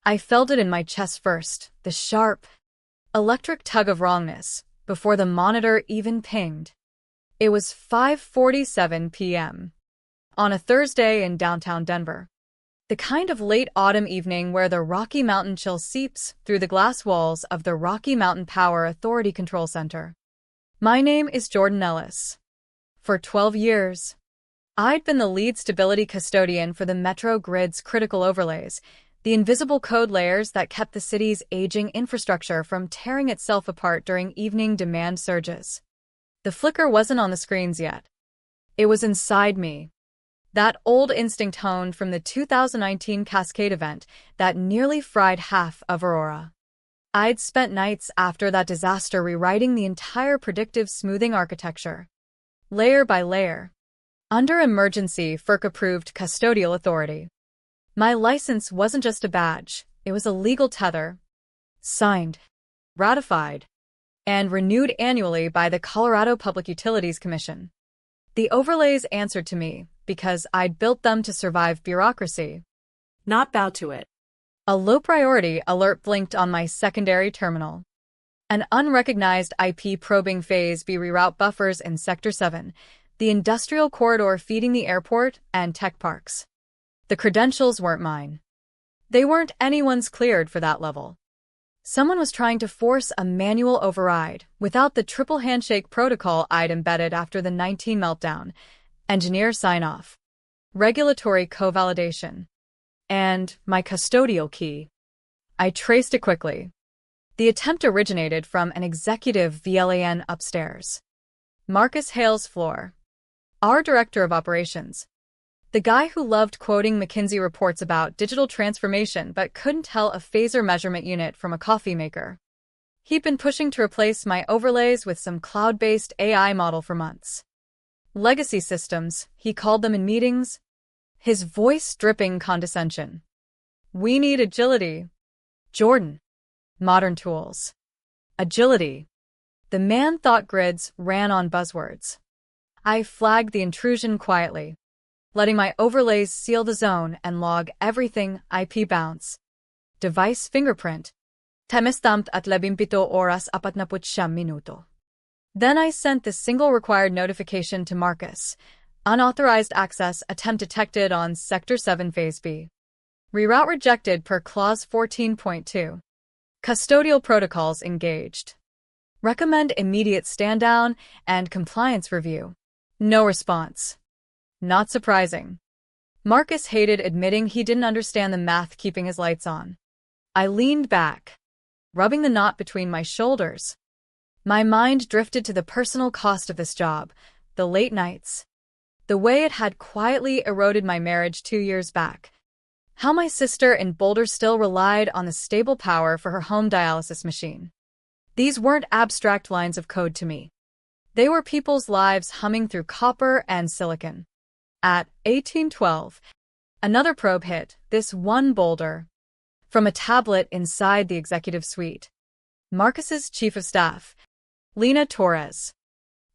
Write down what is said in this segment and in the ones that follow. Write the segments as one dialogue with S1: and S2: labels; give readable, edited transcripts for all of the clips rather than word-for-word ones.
S1: I felt it in my chest first, the sharp, electric tug of wrongness, before the monitor even pinged. It was 5:47 p.m. on a Thursday in downtown Denver. The kind of late autumn evening where the Rocky Mountain chill seeps through the glass walls of the Rocky Mountain Power Authority Control Center. My name is Jordan Ellis. For 12 years, I'd been the lead stability custodian for the Metro Grid's critical overlays, the invisible code layers that kept the city's aging infrastructure from tearing itself apart during evening demand surges. The flicker wasn't on the screens yet. It was inside me. That old instinct honed from the 2019 Cascade event that nearly fried half of Aurora. I'd spent nights after that disaster rewriting the entire predictive smoothing architecture, layer by layer, under emergency FERC-approved custodial authority. My license wasn't just a badge, it was a legal tether, signed, ratified, and renewed annually by the Colorado Public Utilities Commission. The overlays answered to me, because I'd built them to survive bureaucracy,
S2: not bow to it.
S1: A low-priority alert blinked on my secondary terminal. An unrecognized IP probing phase B reroute buffers in Sector 7, the industrial corridor feeding the airport and tech parks. The credentials weren't mine. They weren't anyone's cleared for that level. Someone was trying to force a manual override without the triple handshake protocol I'd embedded after the 19 meltdown. Engineer sign-off, regulatory co-validation, and my custodial key. I traced it quickly. The attempt originated from an executive VLAN upstairs. Marcus Hale's floor. Our director of operations. The guy who loved quoting McKinsey reports about digital transformation but couldn't tell a phaser measurement unit from a coffee maker. He'd been pushing to replace my overlays with some cloud-based AI model for months. Legacy systems, he called them in meetings, his voice dripping condescension. We need agility. Jordan. Modern tools. Agility. The man thought grids ran on buzzwords. I flagged the intrusion quietly, letting my overlays seal the zone and log everything: IP bounce, device fingerprint, timestamped at 17:49 minuto. Then I sent the single required notification to Marcus. Unauthorized access attempt detected on Sector 7 Phase B. Reroute rejected per Clause 14.2. Custodial protocols engaged. Recommend immediate stand-down and compliance review. No response. Not surprising. Marcus hated admitting he didn't understand the math keeping his lights on. I leaned back, rubbing the knot between my shoulders. My mind drifted to the personal cost of this job, the late nights, the way it had quietly eroded my marriage 2 years back, how my sister in Boulder still relied on the stable power for her home dialysis machine. These weren't abstract lines of code to me. They were people's lives humming through copper and silicon. At 1812, another probe hit, this one boulder, from a tablet inside the executive suite. Marcus's chief of staff, Lena Torres,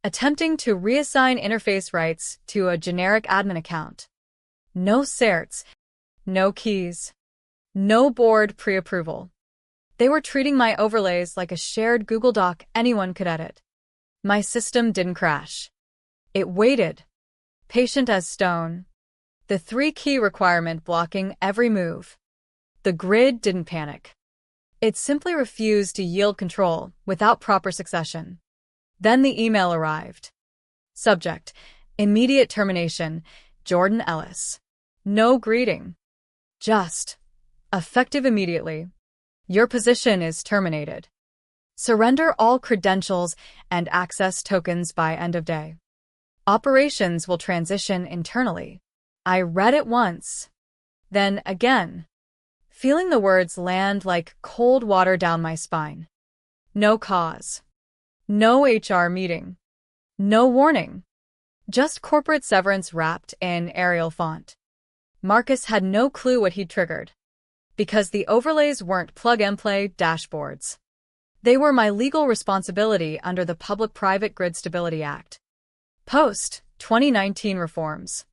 S1: attempting to reassign interface rights to a generic admin account. No certs, no keys, no board pre-approval. They were treating my overlays like a shared Google Doc anyone could edit. My system didn't crash. It waited, patient as stone, the 3-key requirement blocking every move. The grid didn't panic. It simply refused to yield control without proper succession. Then the email arrived. Subject: immediate termination, Jordan Ellis. No greeting. Just, effective immediately. Your position is terminated. Surrender all credentials and access tokens by end of day. Operations will transition internally. I read it once, then again, feeling the words land like cold water down my spine. No cause. No HR meeting. No warning. Just corporate severance wrapped in Arial font. Marcus had no clue what he'd triggered, because the overlays weren't plug-and-play dashboards. They were my legal responsibility under the Public-Private Grid Stability Act. Post-2019 reforms.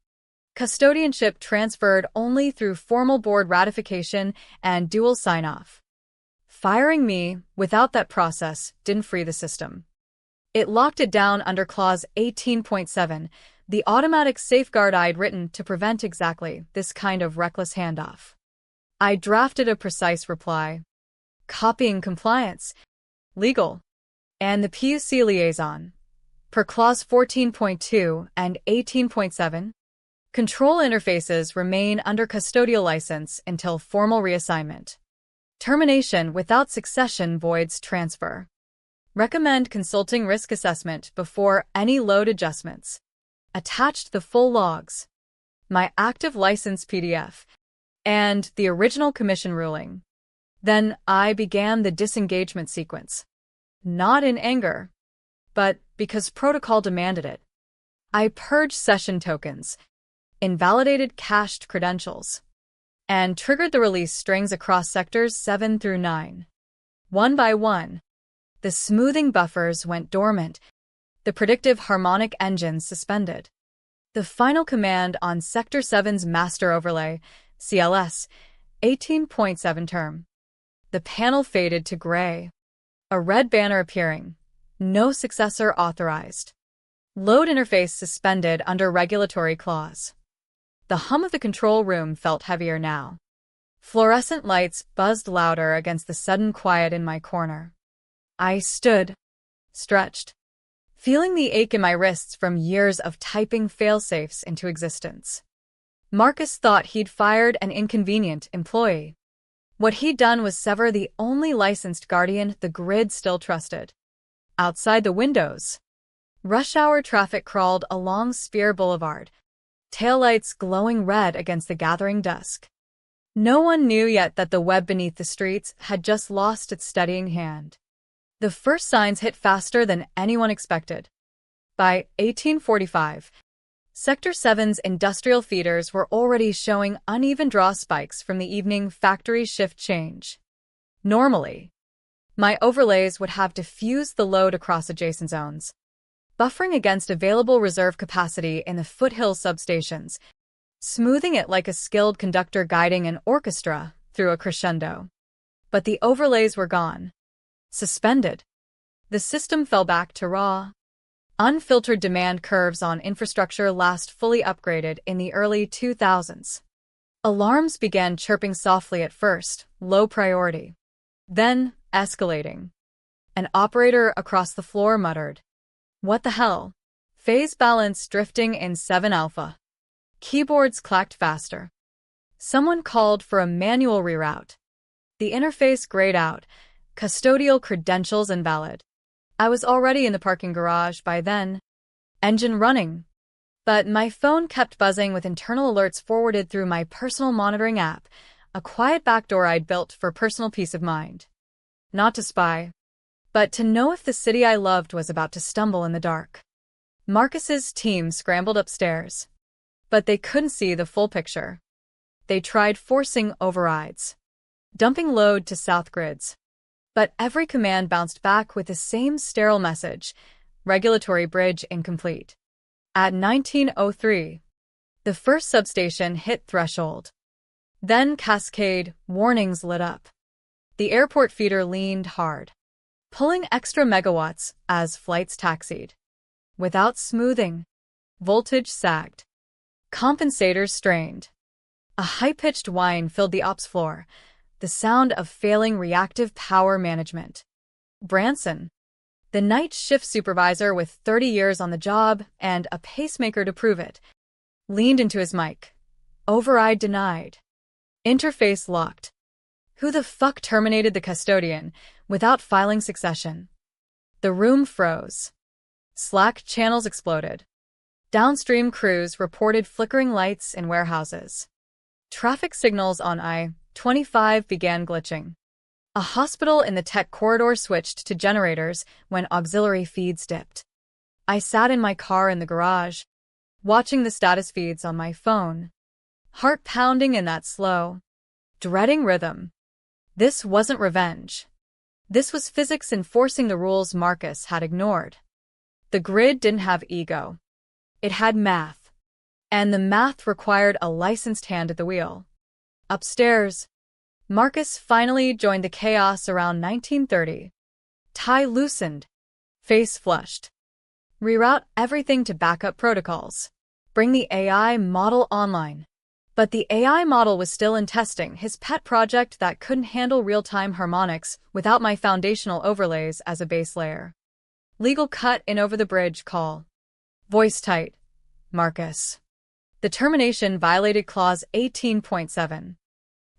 S1: Custodianship transferred only through formal board ratification and dual sign-off. Firing me, without that process, didn't free the system. It locked it down under Clause 18.7, the automatic safeguard I'd written to prevent exactly this kind of reckless handoff. I drafted a precise reply. Copying compliance, legal, and the PUC liaison. Per Clause 14.2 and 18.7, control interfaces remain under custodial license until formal reassignment. Termination without succession voids transfer. Recommend consulting risk assessment before any load adjustments. Attached the full logs, my active license PDF, and the original commission ruling. Then I began the disengagement sequence. Not in anger, but because protocol demanded it. I purged session tokens, invalidated cached credentials, and triggered the release strings across sectors 7 through 9. One by one, the smoothing buffers went dormant, the predictive harmonic engines suspended. The final command on Sector 7's master overlay, CLS, 18.7 term. The panel faded to gray. A red banner appearing. No successor authorized. Load interface suspended under regulatory clause. The hum of the control room felt heavier now. Fluorescent lights buzzed louder against the sudden quiet in my corner. I stood, stretched, feeling the ache in my wrists from years of typing failsafes into existence. Marcus thought he'd fired an inconvenient employee. What he'd done was sever the only licensed guardian the grid still trusted. Outside the windows, rush hour traffic crawled along Spear Boulevard, taillights glowing red against the gathering dusk. No one knew yet that the web beneath the streets had just lost its steadying hand. The first signs hit faster than anyone expected. By 1845, Sector 7's industrial feeders were already showing uneven draw spikes from the evening factory shift change. Normally, my overlays would have diffused the load across adjacent zones, buffering against available reserve capacity in the foothill substations, smoothing it like a skilled conductor guiding an orchestra through a crescendo. But the overlays were gone. Suspended. The system fell back to raw, unfiltered demand curves on infrastructure last fully upgraded in the early 2000s. Alarms began chirping softly at first, low priority. Then, escalating. An operator across the floor muttered, "What the hell?" Phase balance drifting in 7 alpha. Keyboards clacked faster. Someone called for a manual reroute. The interface grayed out, custodial credentials invalid. I was already in the parking garage by then, engine running. But my phone kept buzzing with internal alerts forwarded through my personal monitoring app, a quiet backdoor I'd built for personal peace of mind. Not to spy, but to know if the city I loved was about to stumble in the dark. Marcus's team scrambled upstairs, but they couldn't see the full picture. They tried forcing overrides, dumping load to south grids. But every command bounced back with the same sterile message, regulatory bridge incomplete. At 1903, the first substation hit threshold. Then cascade warnings lit up. The airport feeder leaned hard, pulling extra megawatts as flights taxied. Without smoothing, voltage sagged. Compensators strained. A high-pitched whine filled the ops floor, the sound of failing reactive power management. Branson, the night shift supervisor with 30 years on the job and a pacemaker to prove it, leaned into his mic. Override denied. Interface locked. Who the fuck terminated the custodian without filing succession? The room froze. Slack channels exploded. Downstream crews reported flickering lights in warehouses. Traffic signals on I-25 began glitching. A hospital in the tech corridor switched to generators when auxiliary feeds dipped. I sat in my car in the garage, watching the status feeds on my phone, heart pounding in that slow, dreading rhythm. This wasn't revenge. This was physics enforcing the rules Marcus had ignored. The grid didn't have ego. It had math. and the math required a licensed hand at the wheel. Upstairs, Marcus finally joined the chaos around 1930. Tie loosened, face flushed. Reroute everything to backup protocols. Bring the AI model online. But the AI model was still in testing, his pet project that couldn't handle real-time harmonics without my foundational overlays as a base layer. Legal cut in over the bridge call. Voice tight. Marcus. The termination violated Clause 18.7.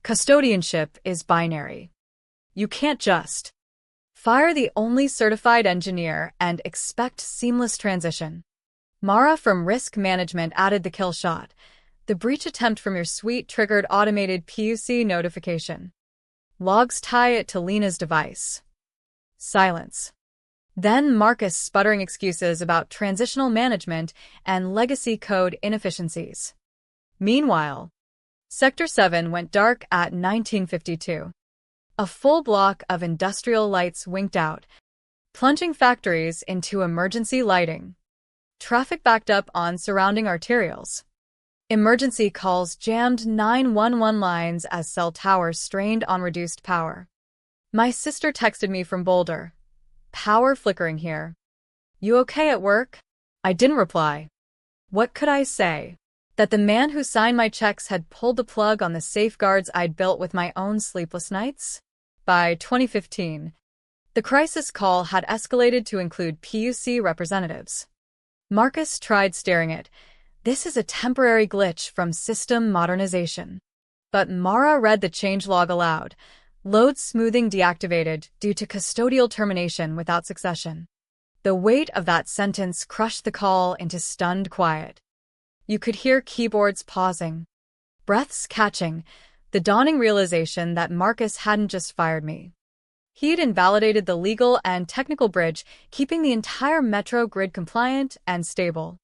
S1: Custodianship is binary. You can't just fire the only certified engineer and expect seamless transition. Mara from Risk Management added the kill shot. The breach attempt from your suite triggered automated PUC notification. Logs tie it to Lena's device. Silence. Then Marcus sputtering excuses about transitional management and legacy code inefficiencies. Meanwhile, Sector 7 went dark at 1952. A full block of industrial lights winked out, plunging factories into emergency lighting. Traffic backed up on surrounding arterials. Emergency calls jammed 911 lines as cell towers strained on reduced power. My sister texted me from Boulder. Power flickering here. You okay at work? I didn't reply. What could I say? That the man who signed my checks had pulled the plug on the safeguards I'd built with my own sleepless nights? By 2015, the crisis call had escalated to include PUC representatives. Marcus tried steering it. This is a temporary glitch from system modernization. But Mara read the changelog aloud. Load smoothing deactivated due to custodial termination without succession. The weight of that sentence crushed the call into stunned quiet. You could hear keyboards pausing, breaths catching, the dawning realization that Marcus hadn't just fired me. He'd invalidated the legal and technical bridge, keeping the entire metro grid compliant and stable.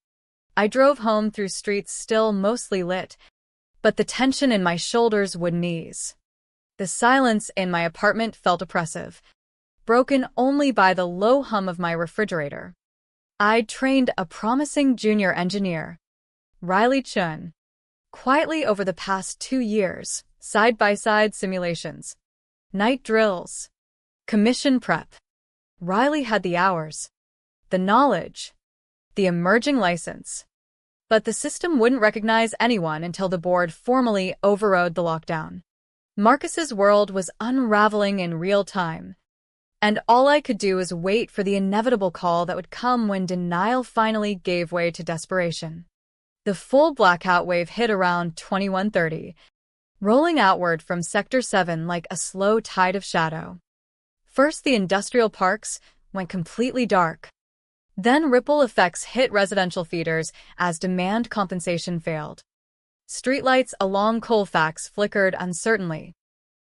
S1: I drove home through streets still mostly lit, but the tension in my shoulders wouldn't ease. The silence in my apartment felt oppressive, broken only by the low hum of my refrigerator. I'd trained a promising junior engineer, Riley Chun, quietly over the past 2 years, side-by-side simulations, night drills, commission prep. Riley had the hours, the knowledge, the emerging license. But the system wouldn't recognize anyone until the board formally overrode the lockdown. Marcus's world was unraveling in real time, and all I could do was wait for the inevitable call that would come when denial finally gave way to desperation. The full blackout wave hit around 21:30, rolling outward from Sector 7 like a slow tide of shadow. First, the industrial parks went completely dark. Then ripple effects hit residential feeders as demand compensation failed. Streetlights along Colfax flickered uncertainly,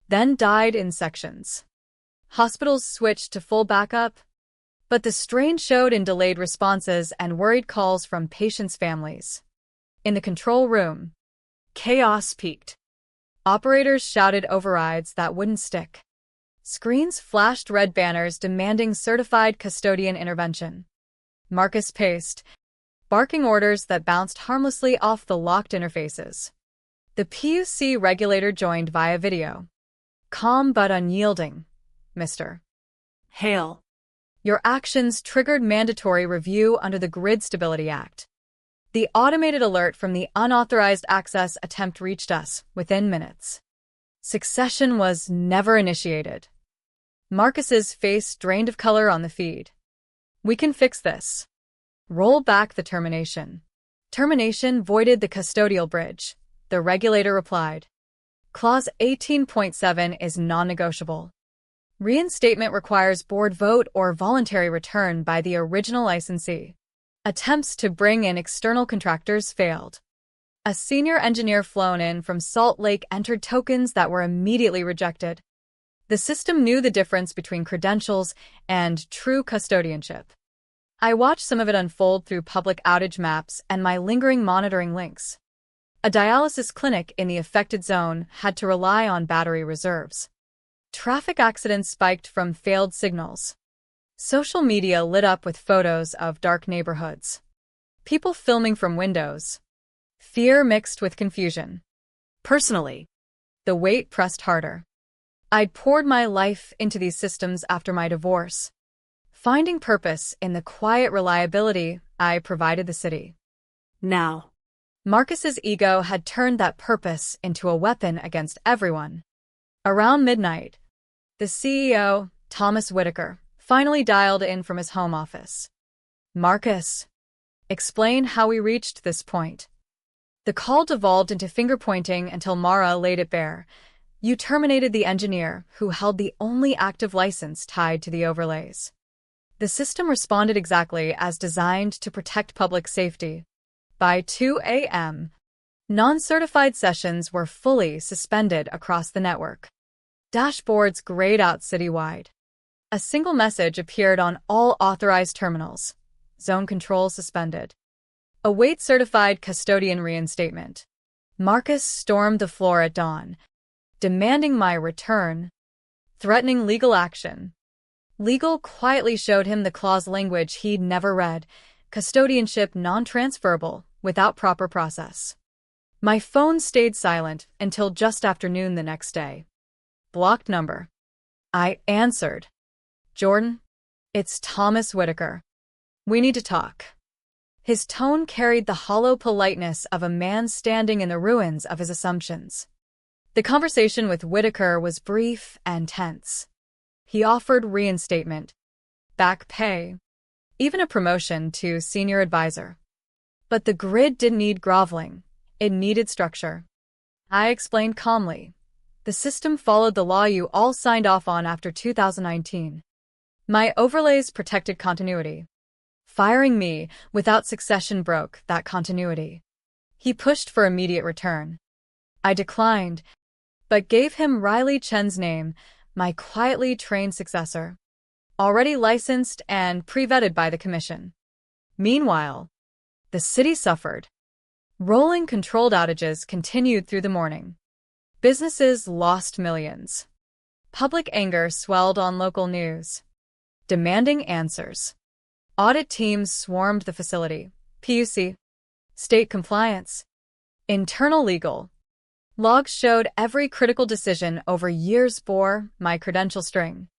S1: then died in sections. Hospitals switched to full backup, but the strain showed in delayed responses and worried calls from patients' families. In the control room, chaos peaked. Operators shouted overrides that wouldn't stick. Screens flashed red banners demanding certified custodian intervention. Marcus paced, barking orders that bounced harmlessly off the locked interfaces. The PUC regulator joined via video. Calm but unyielding, Mr.
S2: Hale.
S1: Your actions triggered mandatory review under the Grid Stability Act. The automated alert from the unauthorized access attempt reached us within minutes. Succession was never initiated. Marcus's face drained of color on the feed. We can fix this. Roll back the termination. Termination voided the custodial bridge, the regulator replied. Clause 18.7 is non-negotiable. Reinstatement requires board vote or voluntary return by the original licensee. Attempts to bring in external contractors failed. A senior engineer flown in from Salt Lake entered tokens that were immediately rejected. The system knew the difference between credentials and true custodianship. I watched some of it unfold through public outage maps and my lingering monitoring links. A dialysis clinic in the affected zone had to rely on battery reserves. Traffic accidents spiked from failed signals. Social media lit up with photos of dark neighborhoods. People filming from windows. Fear mixed with confusion.
S2: Personally,
S1: The weight pressed harder. I'd poured my life into these systems after my divorce, finding purpose in the quiet reliability I provided the city.
S2: now,
S1: Marcus's ego had turned that purpose into a weapon against everyone. Around midnight, the CEO, Thomas Whitaker, finally dialed in from his home office. Marcus, explain how we reached this point. The call devolved into finger-pointing until Mara laid it bare. You terminated the engineer who held the only active license tied to the overlays. The system responded exactly as designed to protect public safety. By 2 a.m., non-certified sessions were fully suspended across the network. Dashboards grayed out citywide. A single message appeared on all authorized terminals. Zone control suspended. Await certified custodian reinstatement. Marcus stormed the floor at dawn, demanding my return, threatening legal action. Legal quietly showed him the clause language he'd never read: custodianship non-transferable without proper process. My phone stayed silent until just after noon the next day. Blocked number. I answered. Jordan, it's Thomas Whitaker. We need to talk. His tone carried the hollow politeness of a man standing in the ruins of his assumptions. The conversation with Whitaker was brief and tense. He offered reinstatement, back pay, even a promotion to senior advisor. But the grid didn't need groveling. It needed structure. I explained calmly. The system followed the law you all signed off on after 2019. My overlays protected continuity. Firing me without succession broke that continuity. He pushed for immediate return. I declined, but gave him Riley Chen's name, my quietly trained successor, already licensed and pre-vetted by the commission. Meanwhile, the city suffered. Rolling controlled outages continued through the morning. Businesses lost millions. Public anger swelled on local news, demanding answers. Audit teams swarmed the facility. PUC, state compliance, internal legal. Logs showed every critical decision over years bore my credential string.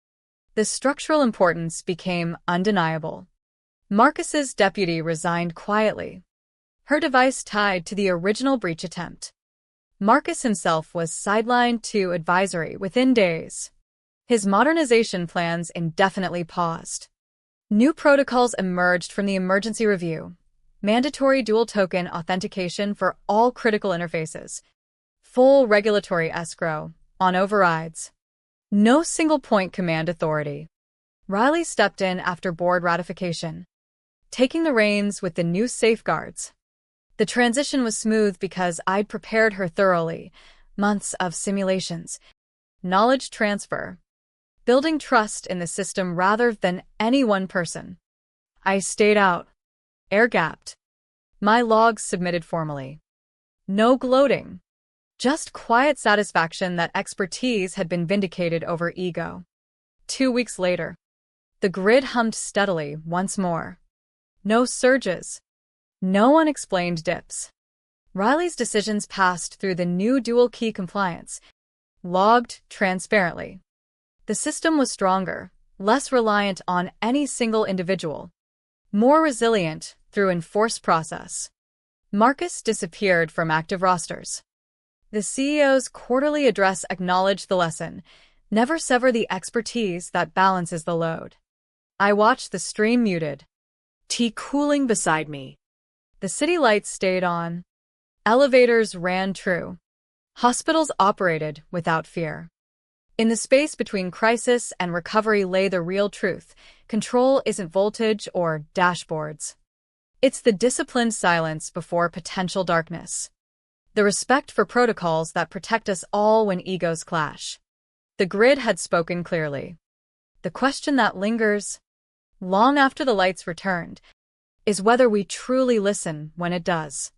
S1: The structural importance became undeniable. Marcus's deputy resigned quietly, her device tied to the original breach attempt. Marcus himself was sidelined to advisory within days. His modernization plans indefinitely paused. New protocols emerged from the emergency review: mandatory dual-token authentication for all critical interfaces, full regulatory escrow on overrides, no single-point command authority. Riley stepped in after board ratification, taking the reins with the new safeguards. The transition was smooth because I'd prepared her thoroughly. Months of simulations, knowledge transfer, building trust in the system rather than any one person. I stayed out, air-gapped. My logs submitted formally. No gloating, just quiet satisfaction that expertise had been vindicated over ego. 2 weeks later, the grid hummed steadily once more. No surges, no unexplained dips. Riley's decisions passed through the new dual-key compliance, logged transparently. The system was stronger, less reliant on any single individual, more resilient through enforced process. Marcus disappeared from active rosters. The CEO's quarterly address acknowledged the lesson: never sever the expertise that balances the load. I watched the stream muted,
S2: tea cooling beside me.
S1: The city lights stayed on. Elevators ran true. Hospitals operated without fear. In the space between crisis and recovery lay the real truth: control isn't voltage or dashboards. It's the disciplined silence before potential darkness. The respect for protocols that protect us all when egos clash. The grid had spoken clearly. The question that lingers, long after the lights returned, is whether we truly listen when it does.